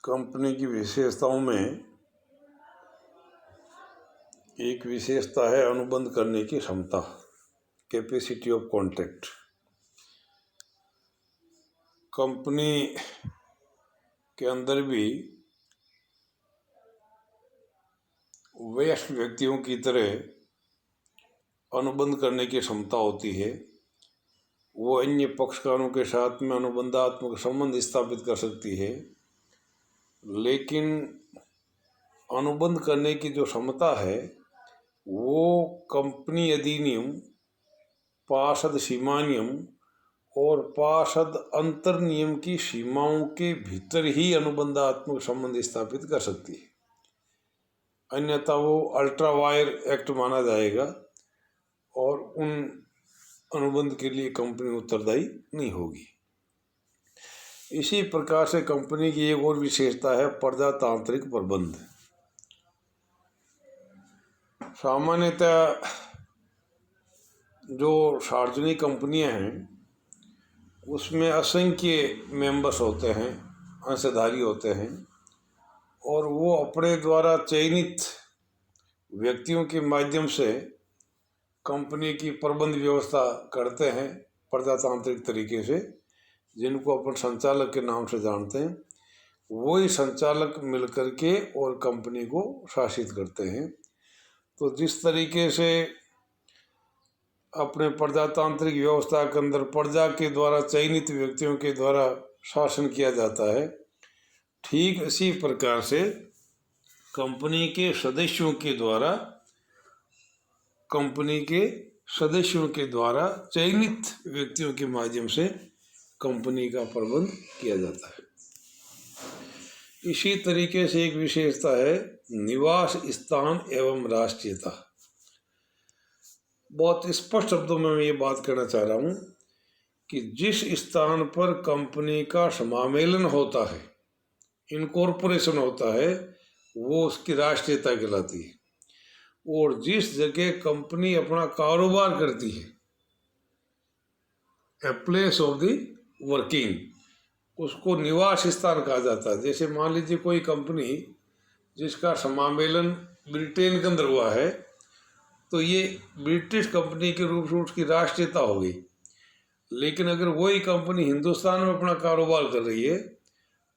Company की विशेषताओं में एक विशेषता है अनुबंध करने की क्षमता, कैपेसिटी ऑफ कॉन्टैक्ट। कंपनी के अंदर भी वयस्क व्यक्तियों की तरह अनुबंध करने की क्षमता होती है। वो अन्य पक्षकारों के साथ में अनुबंधात्मक संबंध स्थापित कर सकती है, लेकिन अनुबंध करने की जो क्षमता है वो कंपनी अधिनियम, पार्षद सीमा नियम और पार्षद अंतर नियम की सीमाओं के भीतर ही अनुबंधात्मक संबंध स्थापित कर सकती है, अन्यथा वो अल्ट्रा वायर एक्ट माना जाएगा और उन अनुबंध के लिए कंपनी उत्तरदायी नहीं होगी। इसी प्रकार से कंपनी की एक और विशेषता है प्रजातांत्रिक प्रबंध। सामान्यतः जो सार्वजनिक कंपनियां हैं उसमें असंख्य मेंबर्स होते हैं, अंशधारी होते हैं, और वो अपने द्वारा चयनित व्यक्तियों के माध्यम से कंपनी की प्रबंध व्यवस्था करते हैं प्रजातांत्रिक तरीके से, जिनको अपन संचालक के नाम से जानते हैं। वही संचालक मिलकर के और कंपनी को शासित करते हैं। तो जिस तरीके से अपने प्रजातांत्रिक व्यवस्था के अंदर प्रजा के द्वारा चयनित व्यक्तियों के द्वारा शासन किया जाता है, ठीक इसी प्रकार से कंपनी के सदस्यों के द्वारा चयनित व्यक्तियों के माध्यम से कंपनी का प्रबंध किया जाता है। इसी तरीके से एक विशेषता है निवास स्थान एवं राष्ट्रीयता। बहुत स्पष्ट शब्दों में मैं ये बात कहना चाह रहा हूँ कि जिस स्थान पर कंपनी का समामेलन होता है, इनकॉर्पोरेशन होता है, वो उसकी राष्ट्रीयता कहलाती है। और जिस जगह कंपनी अपना कारोबार करती है, a place of the working, उसको निवास स्थान कहा जाता है। जैसे मान लीजिए कोई कंपनी जिसका समामेलन ब्रिटेन के अंदर हुआ है, तो ये ब्रिटिश कंपनी के रूप में उसकी राष्ट्रीयता हो गई। लेकिन अगर वही कंपनी हिंदुस्तान में अपना कारोबार कर रही है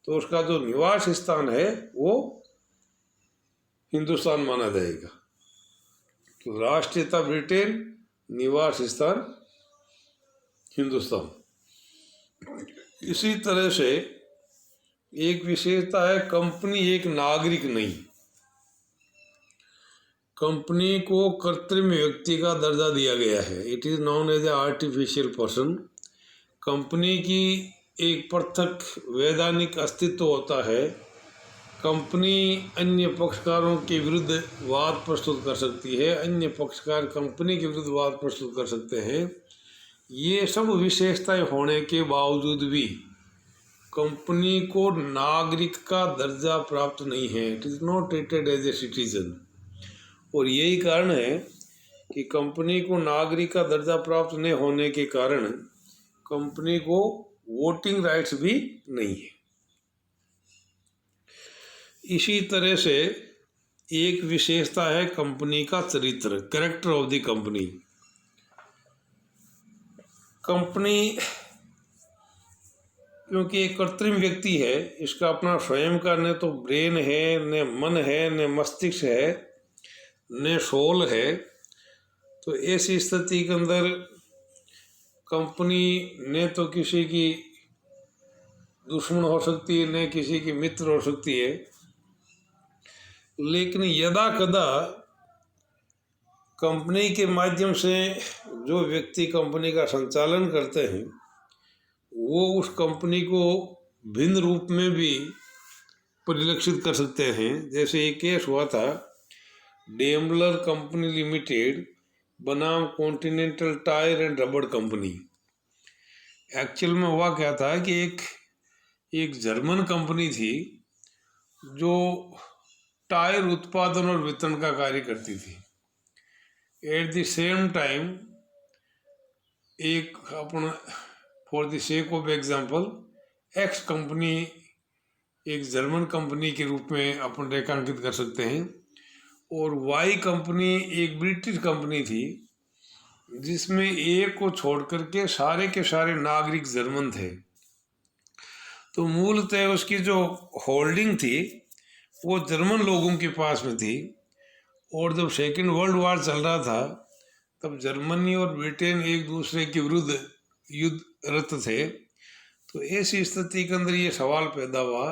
तो उसका जो निवास स्थान है वो हिंदुस्तान माना जाएगा। तो राष्ट्रीयता ब्रिटेन, निवास स्थान हिंदुस्तान। इसी तरह से एक विशेषता है कंपनी एक नागरिक नहीं। कंपनी को कृत्रिम व्यक्ति का दर्जा दिया गया है। It is known as a artificial person. Company की एक पृथक वैधानिक अस्तित्व होता है। कंपनी अन्य पक्षकारों के विरुद्ध वाद प्रस्तुत कर सकती है, अन्य पक्षकार कंपनी के विरुद्ध वाद प्रस्तुत कर सकते हैं। ये सब विशेषताएं होने के बावजूद भी कंपनी को नागरिक का दर्जा प्राप्त नहीं है। It is not treated as a citizen. और यही कारण है कि कंपनी को नागरिक का दर्जा प्राप्त नहीं होने के कारण कंपनी को वोटिंग राइट्स भी नहीं है। इसी तरह से एक विशेषता है कंपनी का चरित्र, character of the company. Company क्योंकि एक कृत्रिम व्यक्ति है, इसका अपना स्वयं का न तो ब्रेन है, न मन है, न मस्तिष्क है, न सोल है। तो ऐसी स्थिति के अंदर कंपनी न तो किसी की दुश्मन हो सकती है, न किसी की मित्र हो सकती है। लेकिन यदा कदा कंपनी के माध्यम से जो व्यक्ति कंपनी का संचालन करते हैं वो उस कंपनी को भिन्न रूप में भी परिलक्षित कर सकते हैं। जैसे एक केस हुआ था, डेमलर कंपनी लिमिटेड बनाम कॉन्टिनेंटल टायर एंड रबड़ कंपनी। एक्चुअल में हुआ क्या था कि एक जर्मन कंपनी थी जो टायर उत्पादन और वितरण का कार्य करती थी। एट द सेम टाइम एक अपन for the sake of example X company एक जर्मन कंपनी के रूप में अपन रेखांकित कर सकते हैं, और वाई कंपनी एक ब्रिटिश कंपनी थी जिसमें ए को छोड़ करके सारे के सारे नागरिक जर्मन थे। तो मूलतः उसकी जो होल्डिंग थी वो जर्मन लोगों के पास में थी, और जब सेकेंड वर्ल्ड वॉर चल रहा था तब जर्मनी और ब्रिटेन एक दूसरे के विरुद्ध युद्धरत थे। तो ऐसी स्थिति के अंदर ये सवाल पैदा हुआ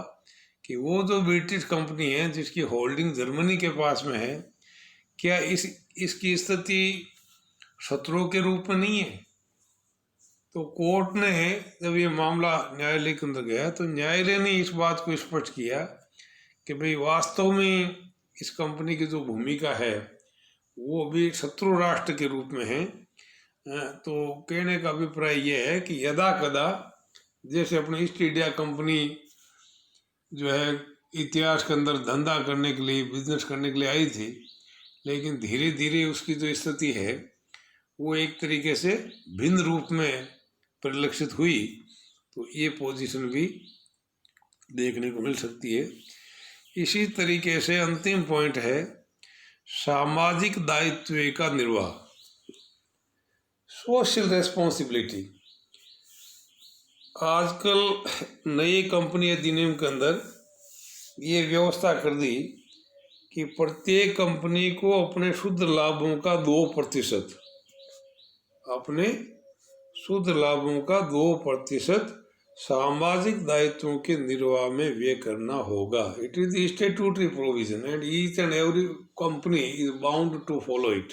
कि वो जो ब्रिटिश कंपनी है जिसकी होल्डिंग जर्मनी के पास में है, क्या इसकी स्थिति शत्रुओं के रूप में नहीं है। तो कोर्ट ने जब ये मामला न्यायालय के अंदर गया तो न्यायालय ने इस बात को स्पष्ट किया कि भाई वास्तव में इस कंपनी की जो भूमिका है वो अभी शत्रु राष्ट्र के रूप में है। तो कहने का अभिप्राय ये है कि यदा कदा जैसे अपने ईस्ट इंडिया कंपनी जो है इतिहास के अंदर धंधा करने के लिए, बिजनेस करने के लिए आई थी, लेकिन धीरे धीरे उसकी जो स्थिति है वो एक तरीके से भिन्न रूप में परिलक्षित हुई। तो ये पोजीशन भी देखने को मिल सकती है। इसी तरीके से अंतिम पॉइंट है सामाजिक दायित्व का निर्वाह, सोशल रेस्पॉन्सिबिलिटी। आजकल नई कंपनी अधिनियम के अंदर ये व्यवस्था कर दी कि प्रत्येक कंपनी को अपने शुद्ध लाभों का 2%, अपने शुद्ध लाभों का 2% सामाजिक दायित्वों के निर्वाह में व्यय करना होगा। It is statutory provision and each and every company is bound to follow it.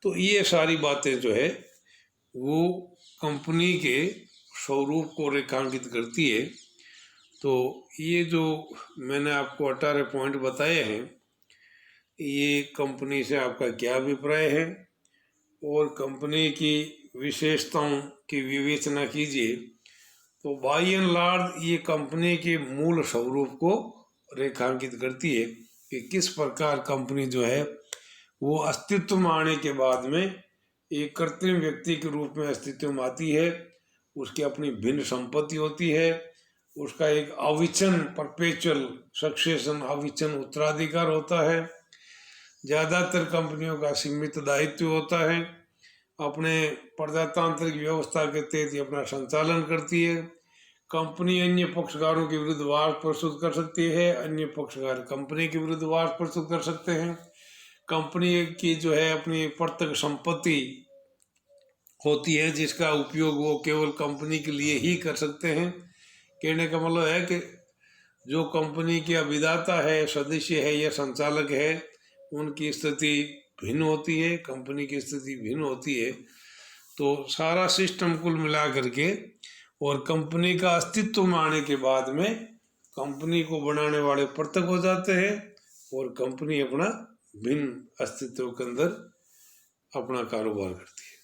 तो ये सारी बातें जो है वो कंपनी के स्वरूप को रेखांकित करती है। तो ये जो मैंने आपको 18 पॉइंट बताए हैं, ये कंपनी से आपका क्या अभिप्राय है, और कंपनी की विशेषताओं की विवेचना कीजिए। तो बाय एंड लार्ज ये कंपनी के मूल स्वरूप को रेखांकित करती है कि किस प्रकार कंपनी जो है वो अस्तित्व में आने के बाद में एक कृत्रिम व्यक्ति के रूप में अस्तित्व में आती है। उसकी अपनी भिन्न संपत्ति होती है, उसका एक अविच्छिन्न परपेचुअल सक्सेशन, अविच्छिन्न उत्तराधिकार होता है। ज़्यादातर कंपनियों का सीमित दायित्व होता है, अपने प्रजातांत्रिक व्यवस्था के तहत ही अपना संचालन करती है। कंपनी अन्य पक्षकारों के विरुद्ध वाद प्रस्तुत कर सकती है, अन्य पक्षकार कंपनी के विरुद्ध वाद प्रस्तुत कर सकते हैं। कंपनी की जो है अपनी प्रत्यक्ष संपत्ति होती है जिसका उपयोग वो केवल कंपनी के लिए ही कर सकते हैं। कहने का मतलब है कि जो कंपनी के विधाता है, सदस्य है या संचालक है, उनकी स्थिति भिन्न होती है, कंपनी की स्थिति भिन्न होती है। तो सारा सिस्टम कुल मिला करके और कंपनी का अस्तित्व में आने के बाद में कंपनी को बनाने वाले पृथक हो जाते हैं और कंपनी अपना भिन्न अस्तित्व के अंदर अपना कारोबार करती है।